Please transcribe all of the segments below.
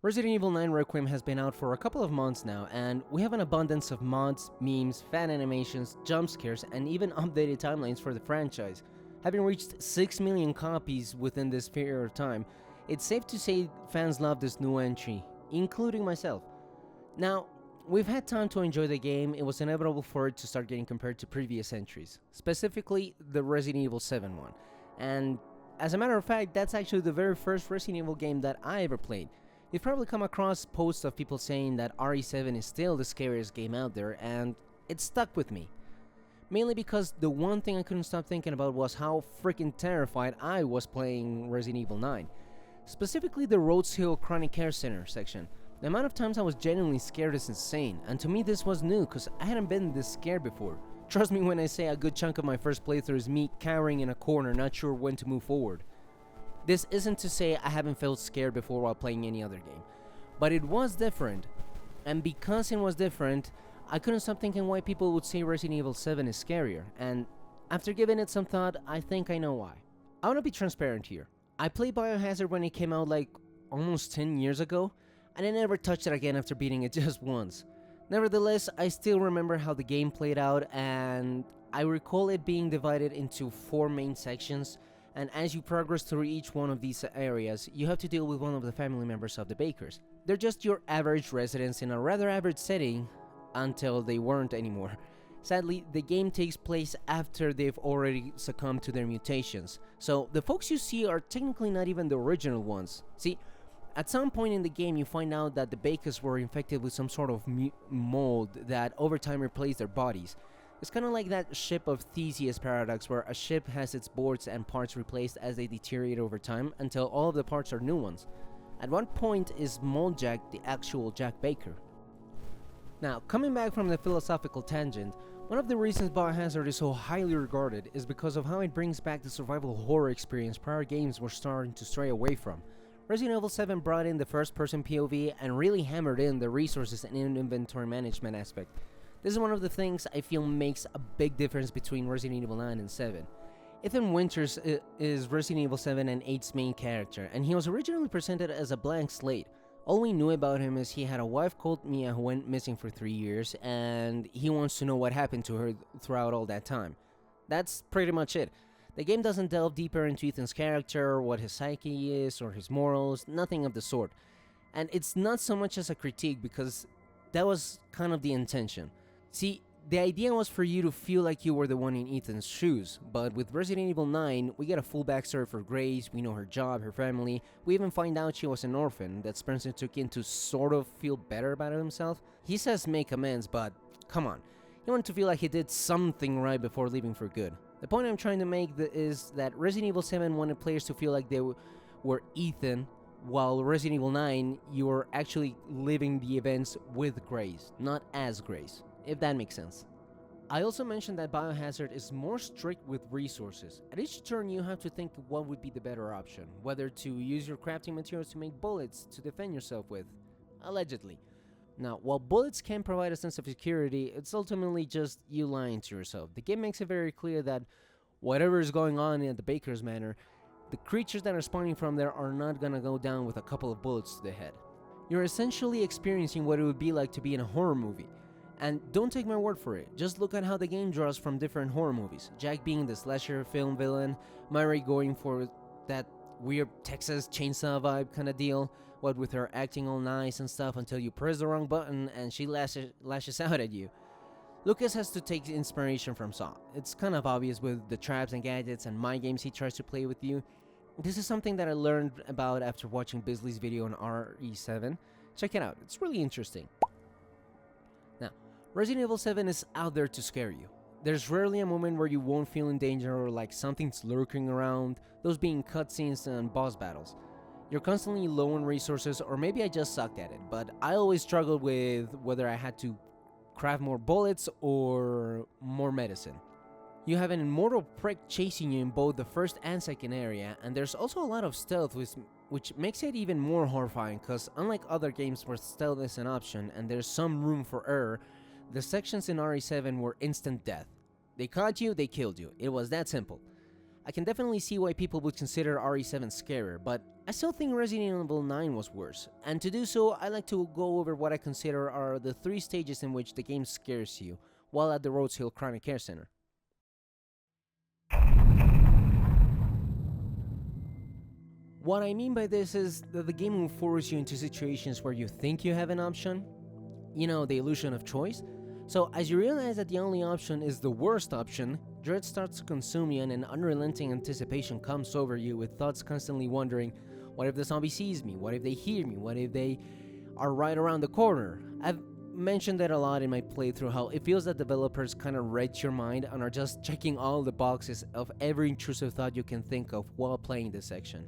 Resident Evil 9 Requiem has been out for a couple of months now, and we have an abundance of mods, memes, fan animations, jump scares, and even updated timelines for the franchise. Having reached 6 million copies within this period of time, it's safe to say fans love this new entry, including myself. Now, we've had time to enjoy the game. It was inevitable for it to start getting compared to previous entries, specifically the Resident Evil 7 one. And as a matter of fact, that's actually the very first Resident Evil game that I ever played. You've probably come across posts of people saying that RE7 is still the scariest game out there, and it stuck with me. Mainly because the one thing I couldn't stop thinking about was how freaking terrified I was playing Resident Evil 9. Specifically the Rhodes Hill Chronic Care Center section. The amount of times I was genuinely scared is insane, and to me this was new because I hadn't been this scared before. Trust me when I say a good chunk of my first playthrough is me cowering in a corner, not sure when to move forward. This isn't to say I haven't felt scared before while playing any other game, but it was different, and because it was different, I couldn't stop thinking why people would say Resident Evil 7 is scarier, and after giving it some thought, I think I know why. I want to be transparent here. I played Biohazard when it came out like almost 10 years ago, and I never touched it again after beating it just once. Nevertheless, I still remember how the game played out, and I recall it being divided into 4 main sections, and as you progress through each one of these areas, you have to deal with one of the family members of the Bakers. They're just your average residents in a rather average setting, until they weren't anymore. Sadly, the game takes place after they've already succumbed to their mutations, so the folks you see are technically not even the original ones. See, at some point in the game you find out that the Bakers were infected with some sort of mold that over time replaced their bodies. It's kind of like that ship of Theseus paradox where a ship has its boards and parts replaced as they deteriorate over time until all of the parts are new ones. At what point is Mold Jack the actual Jack Baker? Now, coming back from the philosophical tangent, one of the reasons Biohazard is so highly regarded is because of how it brings back the survival horror experience prior games were starting to stray away from. Resident Evil 7 brought in the first-person POV and really hammered in the resources and inventory management aspect. This is one of the things I feel makes a big difference between Resident Evil 9 and 7. Ethan Winters is Resident Evil 7 and 8's main character, and he was originally presented as a blank slate. All we knew about him is he had a wife called Mia who went missing for 3 years, and he wants to know what happened to her throughout all that time. That's pretty much it. The game doesn't delve deeper into Ethan's character, what his psyche is, or his morals, nothing of the sort. And it's not so much as a critique because that was kind of the intention. See, the idea was for you to feel like you were the one in Ethan's shoes, but with Resident Evil 9, we get a full backstory for Grace, we know her job, her family, we even find out she was an orphan that Spencer took in to sort of feel better about himself. He says make amends, but come on, he wanted to feel like he did something right before leaving for good. The point I'm trying to make is that Resident Evil 7 wanted players to feel like they were Ethan, while Resident Evil 9, you were actually living the events with Grace, not as Grace. If that makes sense. I also mentioned that Biohazard is more strict with resources. At each turn you have to think what would be the better option, whether to use your crafting materials to make bullets to defend yourself with, allegedly. Now, while bullets can provide a sense of security, it's ultimately just you lying to yourself. The game makes it very clear that whatever is going on at the Baker's Manor, the creatures that are spawning from there are not gonna go down with a couple of bullets to the head. You're essentially experiencing what it would be like to be in a horror movie. And don't take my word for it, just look at how the game draws from different horror movies. Jack being the slasher film villain, Mary going for that weird Texas chainsaw vibe kind of deal, what with her acting all nice and stuff until you press the wrong button and she lashes out at you. Lucas has to take inspiration from Saw. It's kind of obvious with the traps and gadgets and mind games he tries to play with you. This is something that I learned about after watching Bisley's video on RE7. Check it out, it's really interesting. Resident Evil 7 is out there to scare you. There's rarely a moment where you won't feel in danger or like something's lurking around, those being cutscenes and boss battles. You're constantly low on resources, or maybe I just sucked at it, but I always struggled with whether I had to craft more bullets or more medicine. You have an immortal prick chasing you in both the first and second area, and there's also a lot of stealth which makes it even more horrifying because unlike other games where stealth is an option and there's some room for error, the sections in RE7 were instant death. They caught you, they killed you. It was that simple. I can definitely see why people would consider RE7 scarier, but I still think Resident Evil 9 was worse, and to do so, I like to go over what I consider are the 3 stages in which the game scares you while at the Rhodes Hill Chronic Care Center. What I mean by this is that the game will force you into situations where you think you have an option. You know, the illusion of choice? So as you realize that the only option is the worst option, dread starts to consume you and an unrelenting anticipation comes over you with thoughts constantly wondering, what if the zombie sees me? What if they hear me? What if they are right around the corner? I've mentioned that a lot in my playthrough, how it feels that developers kind of read your mind and are just checking all the boxes of every intrusive thought you can think of while playing this section.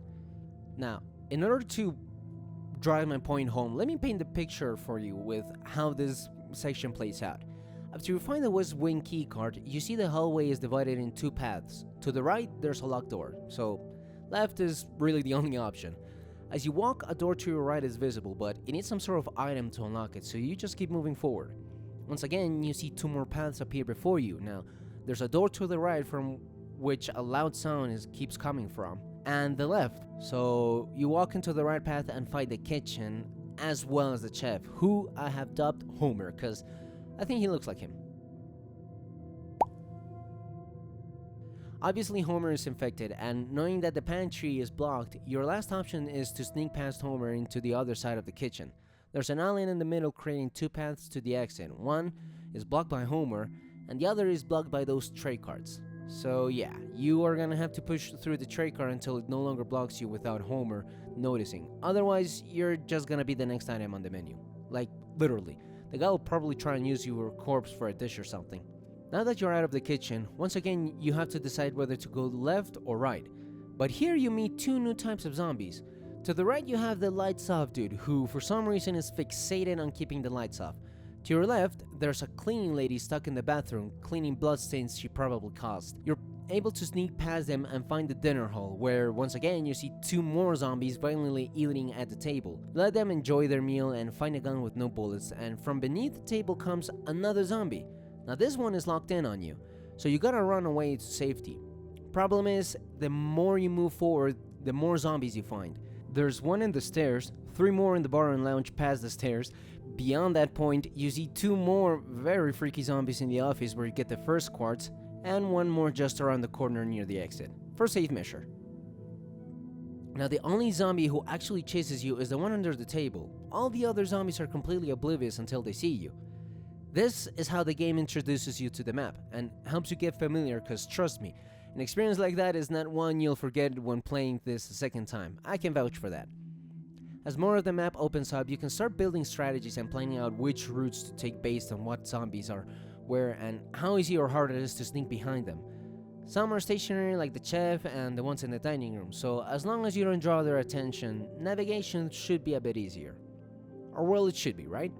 Now, in order to drive my point home, let me paint the picture for you with how this section plays out. After you find the West Wing keycard, you see the hallway is divided in 2 paths. To the right, there's a locked door, so left is really the only option. As you walk, a door to your right is visible, but it needs some sort of item to unlock it, so you just keep moving forward. Once again, you see 2 more paths appear before you. Now, there's a door to the right from which a loud sound keeps coming from, and the left. So you walk into the right path and find the kitchen, as well as the chef, who I have dubbed Homer, because I think he looks like him. Obviously Homer is infected, and knowing that the pantry is blocked, your last option is to sneak past Homer into the other side of the kitchen. There's an island in the middle creating 2 paths to the exit. One is blocked by Homer, and the other is blocked by those tray cards. So yeah, you are gonna have to push through the tray card until it no longer blocks you without Homer noticing. Otherwise, you're just gonna be the next item on the menu. Like, literally. The guy will probably try and use your corpse for a dish or something. Now that you're out of the kitchen, once again you have to decide whether to go left or right. But here you meet 2 new types of zombies. To the right you have the lights off dude, who for some reason is fixated on keeping the lights off. To your left, there's a cleaning lady stuck in the bathroom, cleaning bloodstains she probably caused. You're able to sneak past them and find the dinner hall, where once again you see 2 more zombies violently eating at the table. Let them enjoy their meal and find a gun with no bullets, and from beneath the table comes another zombie. Now this one is locked in on you, so you gotta run away to safety. Problem is, the more you move forward, the more zombies you find. There's 1 in the stairs, 3 more in the bar and lounge past the stairs. Beyond that point, you see 2 more very freaky zombies in the office where you get the first quartz, and 1 more just around the corner near the exit, for safe measure. Now the only zombie who actually chases you is the one under the table. All the other zombies are completely oblivious until they see you. This is how the game introduces you to the map, and helps you get familiar, cause trust me, an experience like that is not one you'll forget when playing this a second time. I can vouch for that. As more of the map opens up, you can start building strategies and planning out which routes to take based on what zombies are where and how easy or hard it is to sneak behind them. Some are stationary like the chef and the ones in the dining room, so as long as you don't draw their attention, navigation should be a bit easier. Or well, it should be, right?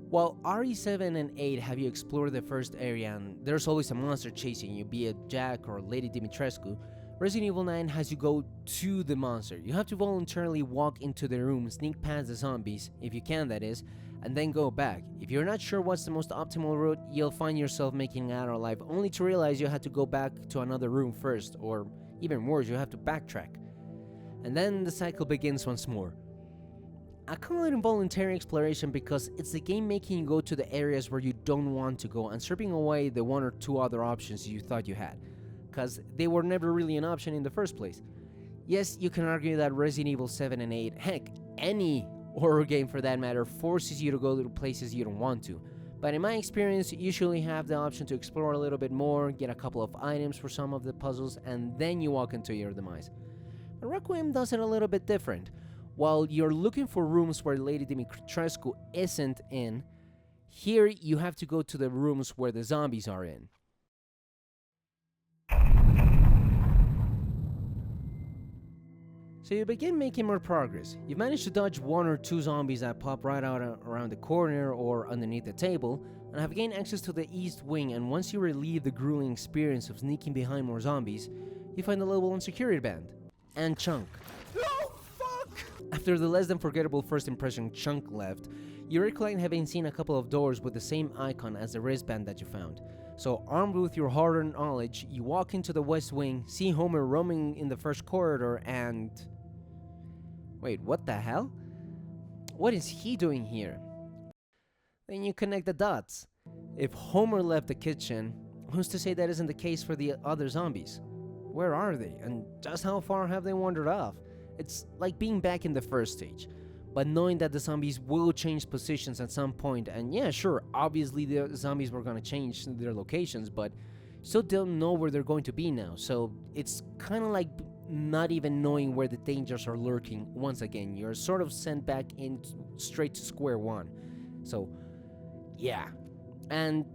While RE7 and 8 have you explore the first area and there's always a monster chasing you, be it Jack or Lady Dimitrescu, Resident Evil 9 has you go to the monster. You have to voluntarily walk into the room, sneak past the zombies, if you can that is, and then go back. If you're not sure what's the most optimal route, you'll find yourself making it out alive, only to realize you had to go back to another room first, or even worse, you have to backtrack. And then the cycle begins once more. I call it involuntary exploration because it's the game making you go to the areas where you don't want to go and stripping away the 1 or 2 other options you thought you had, because they were never really an option in the first place. Yes, you can argue that Resident Evil 7 and 8, heck, any horror game for that matter, forces you to go to places you don't want to. But in my experience, you usually have the option to explore a little bit more, get a couple of items for some of the puzzles, and then you walk into your demise. But Requiem does it a little bit different. While you're looking for rooms where Lady Dimitrescu isn't in, here you have to go to the rooms where the zombies are in. So you begin making more progress. You've managed to dodge 1 or 2 zombies that pop right out around the corner or underneath the table, and have gained access to the east wing, and once you relieve the grueling experience of sneaking behind more zombies, you find the level 1 security band. And Chunk. Oh, fuck! After the less than forgettable first impression Chunk left, you recollect having seen a couple of doors with the same icon as the wristband that you found. So, armed with your hard-earned knowledge, you walk into the West Wing, see Homer roaming in the first corridor, and... Wait, what the hell? What is he doing here? Then you connect the dots. If Homer left the kitchen, who's to say that isn't the case for the other zombies? Where are they, and just how far have they wandered off? It's like being back in the first stage, but knowing that the zombies will change positions at some point, and yeah, sure, obviously the zombies were gonna change their locations, but still don't know where they're going to be now, so it's kind of like not even knowing where the dangers are lurking. Once again, you're sort of sent back in straight to square one. So, yeah. And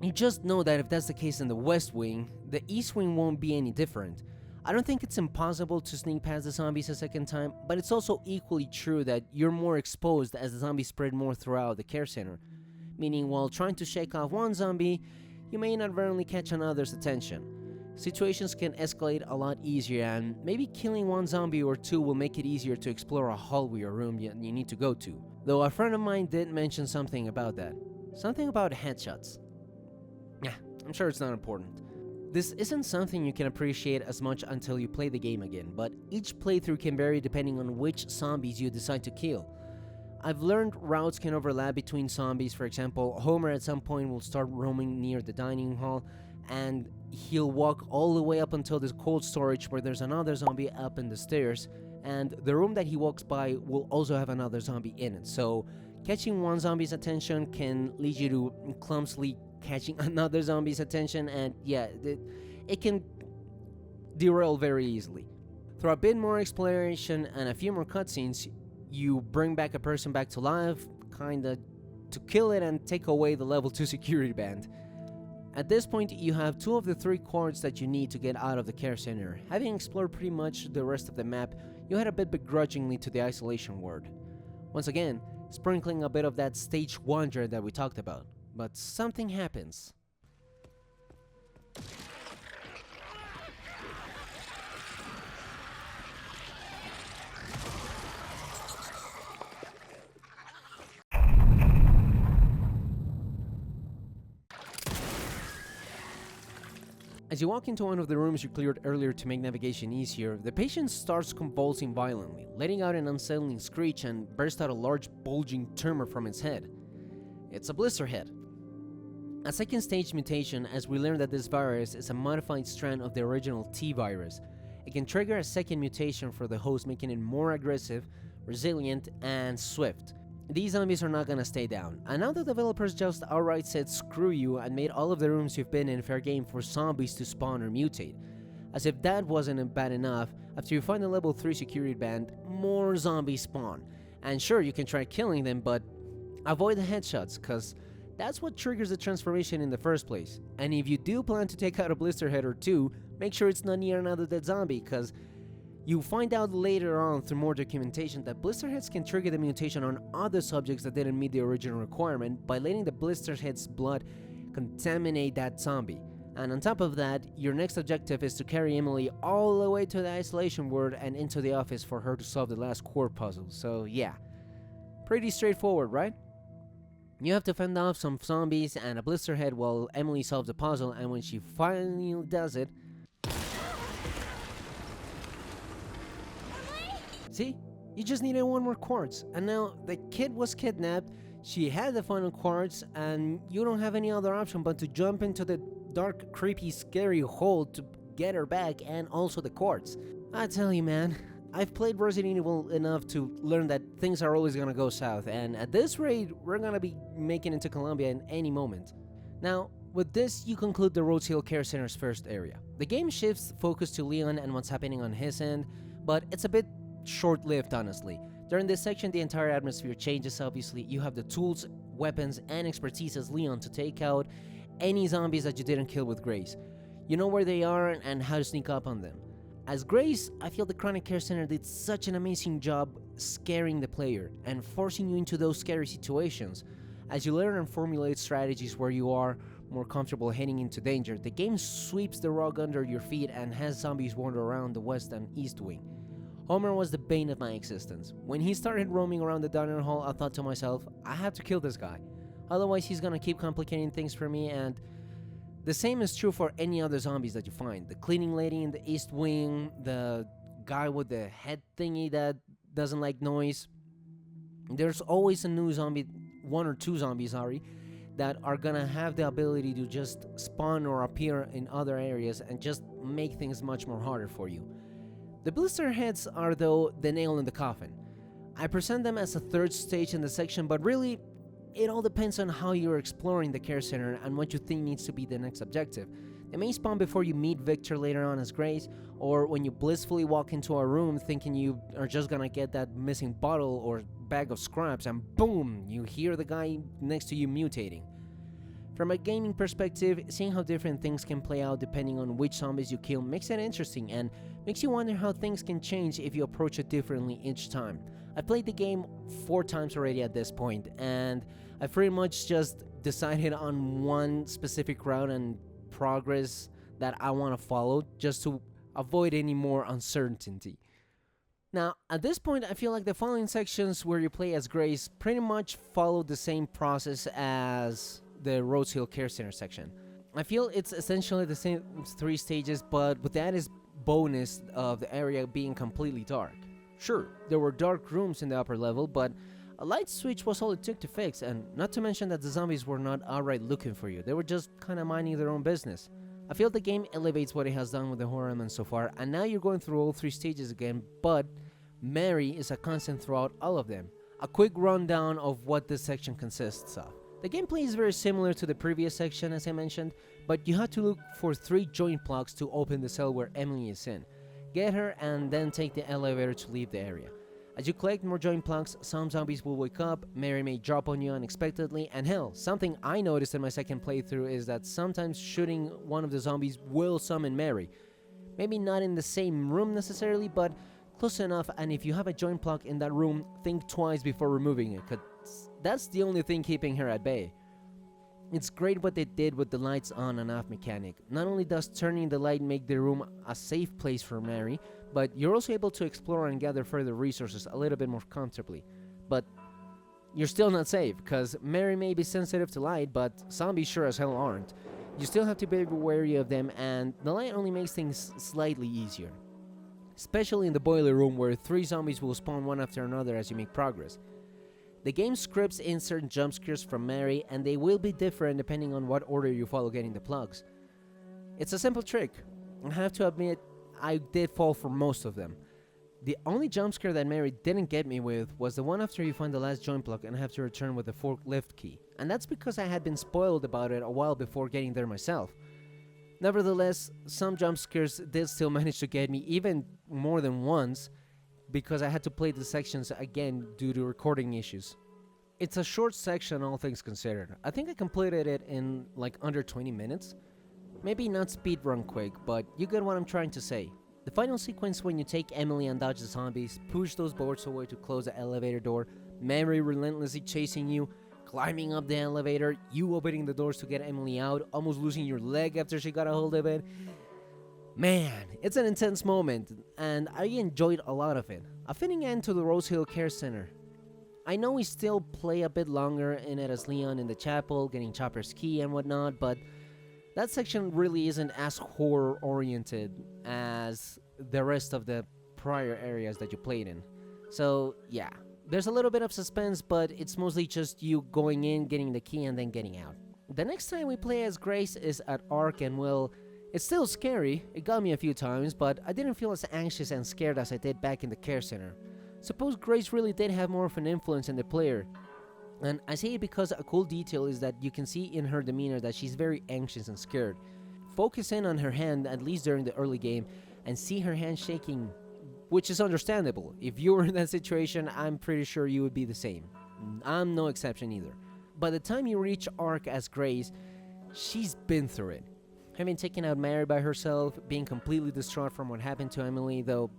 you just know that if that's the case in the West Wing, the East Wing won't be any different. I don't think it's impossible to sneak past the zombies a second time, but it's also equally true that you're more exposed as the zombies spread more throughout the care center. Meaning, while trying to shake off one zombie, you may inadvertently catch another's attention. Situations can escalate a lot easier, and maybe killing one zombie or two will make it easier to explore a hallway or room you need to go to. Though a friend of mine did mention something about that. Something about headshots. Yeah, I'm sure it's not important. This isn't something you can appreciate as much until you play the game again, but each playthrough can vary depending on which zombies you decide to kill. I've learned routes can overlap between zombies. For example, Homer at some point will start roaming near the dining hall, and he'll walk all the way up until this cold storage where there's another zombie up in the stairs, and the room that he walks by will also have another zombie in it. So catching one zombie's attention can lead you to clumsily catching another zombie's attention, and yeah, it can derail very easily. Through a bit more exploration and a few more cutscenes, you bring back a person back to life, kinda, to kill it and take away the level 2 security band. At this point, you have 2 of the 3 cords that you need to get out of the care center. Having explored pretty much the rest of the map, you head a bit begrudgingly to the isolation ward. Once again, sprinkling a bit of that stage wonder that we talked about. But something happens. As you walk into one of the rooms you cleared earlier to make navigation easier, the patient starts convulsing violently, letting out an unsettling screech and bursts out a large bulging tumor from its head. It's a blister head. A second stage mutation, as we learn that this virus is a modified strand of the original T virus. It can trigger a second mutation for the host, making it more aggressive, resilient, and swift. These zombies are not gonna stay down, and now the developers just outright said screw you and made all of the rooms you've been in fair game for zombies to spawn or mutate. As if that wasn't bad enough, after you find the level 3 security band, more zombies spawn. And sure, you can try killing them, but avoid the headshots, cause that's what triggers the transformation in the first place. And if you do plan to take out a blister head or two, make sure it's not near another dead zombie, cause you find out later on through more documentation that blister heads can trigger the mutation on other subjects that didn't meet the original requirement by letting the blister head's blood contaminate that zombie. And on top of that, your next objective is to carry Emily all the way to the isolation ward and into the office for her to solve the last core puzzle. So yeah, pretty straightforward, right? You have to fend off some zombies and a blister head while Emily solves the puzzle, and when she finally does it... See? You just needed 1 more quartz, and now the kid was kidnapped, she had the final quartz, and you don't have any other option but to jump into the dark, creepy, scary hole to get her back and also the quartz. I tell you, man, I've played Resident Evil enough to learn that things are always gonna go south, and at this rate, we're gonna be making it to Colombia in any moment. Now, with this, you conclude the Rhodes Hill Care Center's first area. The game shifts focus to Leon and what's happening on his end, but it's a bit short-lived, honestly. During this section, the entire atmosphere changes, obviously. You have the tools, weapons, and expertise as Leon to take out any zombies that you didn't kill with Grace. You know where they are and how to sneak up on them. As Grace, I feel the Chronic Care Center did such an amazing job scaring the player and forcing you into those scary situations. As you learn and formulate strategies where you are more comfortable heading into danger, the game sweeps the rug under your feet and has zombies wander around the west and east wing. Homer was the bane of my existence. When he started roaming around the dining hall, I thought to myself, I have to kill this guy. Otherwise he's gonna keep complicating things for me, and The same is true for any other zombies that you find. The cleaning lady in the east wing, the guy with the head thingy that doesn't like noise. There's always a new zombie, one or two zombies, that are gonna have the ability to just spawn or appear in other areas and just make things much more harder for you. The blister heads are, though, the nail in the coffin. I present them as a third stage in the section, but really, it all depends on how you're exploring the care center and what you think needs to be the next objective. They may spawn before you meet Victor later on as Grace, or when you blissfully walk into a room thinking you are just gonna get that missing bottle or bag of scraps, and boom, you hear the guy next to you mutating. From a gaming perspective, seeing how different things can play out depending on which zombies you kill makes it interesting and makes you wonder how things can change if you approach it differently each time. I've played the game 4 times already at this point, and I've pretty much just decided on one specific route and progress that I want to follow just to avoid any more uncertainty. Now, at this point, I feel like the following sections where you play as Grace pretty much follow the same process as the Rose Hill Care Center section. I feel it's essentially the same 3 stages, but with the added bonus of the area being completely dark. Sure, there were dark rooms in the upper level, but a light switch was all it took to fix, and not to mention that the zombies were not outright looking for you, they were just kinda minding their own business. I feel the game elevates what it has done with the horror element so far, and now you're going through all 3 stages again, but Mary is a constant throughout all of them. A quick rundown of what this section consists of. The gameplay is very similar to the previous section as I mentioned, but you have to look for 3 joint blocks to open the cell where Emily is in. Get her and then take the elevator to leave the area. As you collect more joint blocks, some zombies will wake up, Mary may drop on you unexpectedly, and hell, something I noticed in my second playthrough is that sometimes shooting one of the zombies will summon Mary. Maybe not in the same room necessarily, but close enough, and if you have a joint block in that room, think twice before removing it, cause that's the only thing keeping her at bay. It's great what they did with the lights on and off mechanic. Not only does turning the light make the room a safe place for Mary, but you're also able to explore and gather further resources a little bit more comfortably. But you're still not safe, cause Mary may be sensitive to light, but zombies sure as hell aren't. You still have to be wary of them, and the light only makes things slightly easier. Especially in the boiler room where 3 zombies will spawn one after another as you make progress. The game scripts in certain jump scares from Mary, and they will be different depending on what order you follow getting the plugs. It's a simple trick. I have to admit, I did fall for most of them. The only jump scare that Mary didn't get me with was the one after you find the last joint block and have to return with the forklift key, and that's because I had been spoiled about it a while before getting there myself. Nevertheless, some jump scares did still manage to get me even more than once, because I had to play the sections again due to recording issues. It's a short section all things considered. I think I completed it in like under 20 minutes. Maybe not speedrun quick, but you get what I'm trying to say. The final sequence when you take Emily and dodge the zombies, push those boards away to close the elevator door, Mary relentlessly chasing you, climbing up the elevator, you opening the doors to get Emily out, almost losing your leg after she got a hold of it. Man, it's an intense moment, and I enjoyed a lot of it. A fitting end to the Rose Hill Care Center. I know we still play a bit longer in it as Leon in the chapel, getting Chopper's key and whatnot, but that section really isn't as horror-oriented as the rest of the prior areas that you played in. So, yeah, there's a little bit of suspense, but it's mostly just you going in, getting the key, and then getting out. The next time we play as Grace is at Ark, and well, it's still scary, it got me a few times, but I didn't feel as anxious and scared as I did back in the care center. Suppose Grace really did have more of an influence in the player. And I say it because a cool detail is that you can see in her demeanor that she's very anxious and scared. Focus in on her hand, at least during the early game, and see her hand shaking, which is understandable. If you were in that situation, I'm pretty sure you would be the same. I'm no exception either. By the time you reach Ark as Grace, she's been through it. Having taken out Mary by herself, being completely distraught from what happened to Emily, though,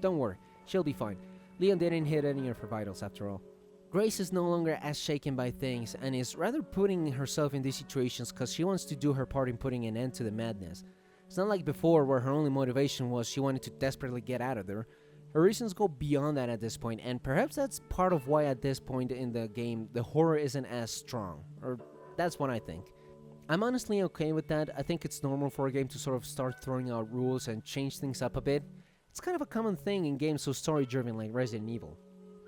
don't worry, she'll be fine. Leon didn't hit any of her vitals after all. Grace is no longer as shaken by things and is rather putting herself in these situations because she wants to do her part in putting an end to the madness. It's not like before where her only motivation was she wanted to desperately get out of there. Her reasons go beyond that at this point, and perhaps that's part of why at this point in the game the horror isn't as strong, or that's what I think. I'm honestly okay with that. I think it's normal for a game to sort of start throwing out rules and change things up a bit. It's kind of a common thing in games so story-driven like Resident Evil.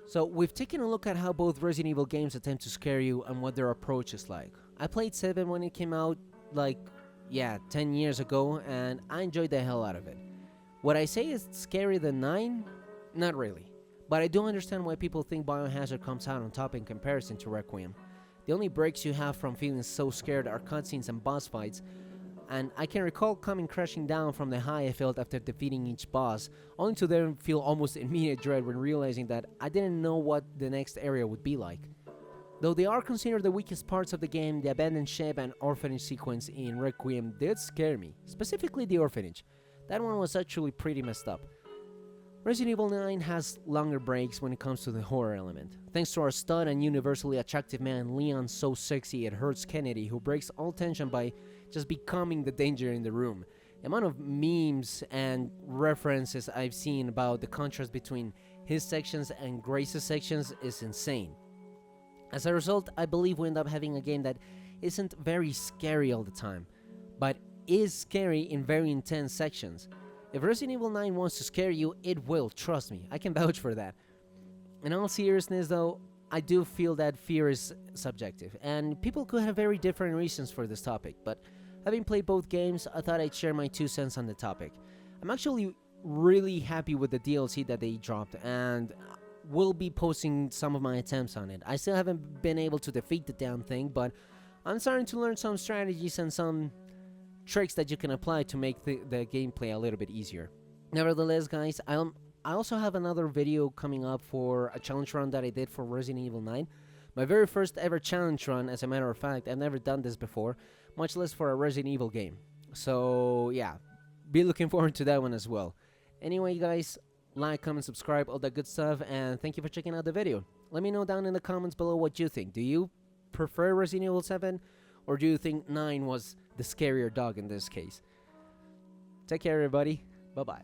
So we've taken a look at how both Resident Evil games attempt to scare you and what their approach is like. I played 7 when it came out, 10 years ago, and I enjoyed the hell out of it. Would I say it's scarier than 9? Not really. But I do understand why people think Biohazard comes out on top in comparison to Requiem. The only breaks you have from feeling so scared are cutscenes and boss fights, and I can recall coming crashing down from the high I felt after defeating each boss, only to then feel almost immediate dread when realizing that I didn't know what the next area would be like. Though they are considered the weakest parts of the game, the abandoned ship and orphanage sequence in Requiem did scare me, specifically the orphanage. That one was actually pretty messed up. Resident Evil 9 has longer breaks when it comes to the horror element. Thanks to our stud and universally attractive man Leon so sexy it hurts Kennedy, who breaks all tension by just becoming the danger in the room. The amount of memes and references I've seen about the contrast between his sections and Grace's sections is insane. As a result, I believe we end up having a game that isn't very scary all the time, but is scary in very intense sections. If Resident Evil 9 wants to scare you, it will, trust me, I can vouch for that. In all seriousness though, I do feel that fear is subjective, and people could have very different reasons for this topic, but having played both games, I thought I'd share my 2 cents on the topic. I'm actually really happy with the DLC that they dropped, and will be posting some of my attempts on it. I still haven't been able to defeat the damn thing, but I'm starting to learn some strategies and some tricks that you can apply to make the gameplay a little bit easier. Nevertheless, guys, I also have another video coming up for a challenge run that I did for Resident Evil 9. My very first ever challenge run, as a matter of fact. I've never done this before, much less for a Resident Evil game. So yeah, be looking forward to that one as well. Anyway, guys, like, comment, subscribe, all that good stuff, and thank you for checking out the video. Let me know down in the comments below what you think. Do you prefer Resident Evil 7? Or do you think 9 was the scarier dog in this case? Take care, everybody. Bye-bye.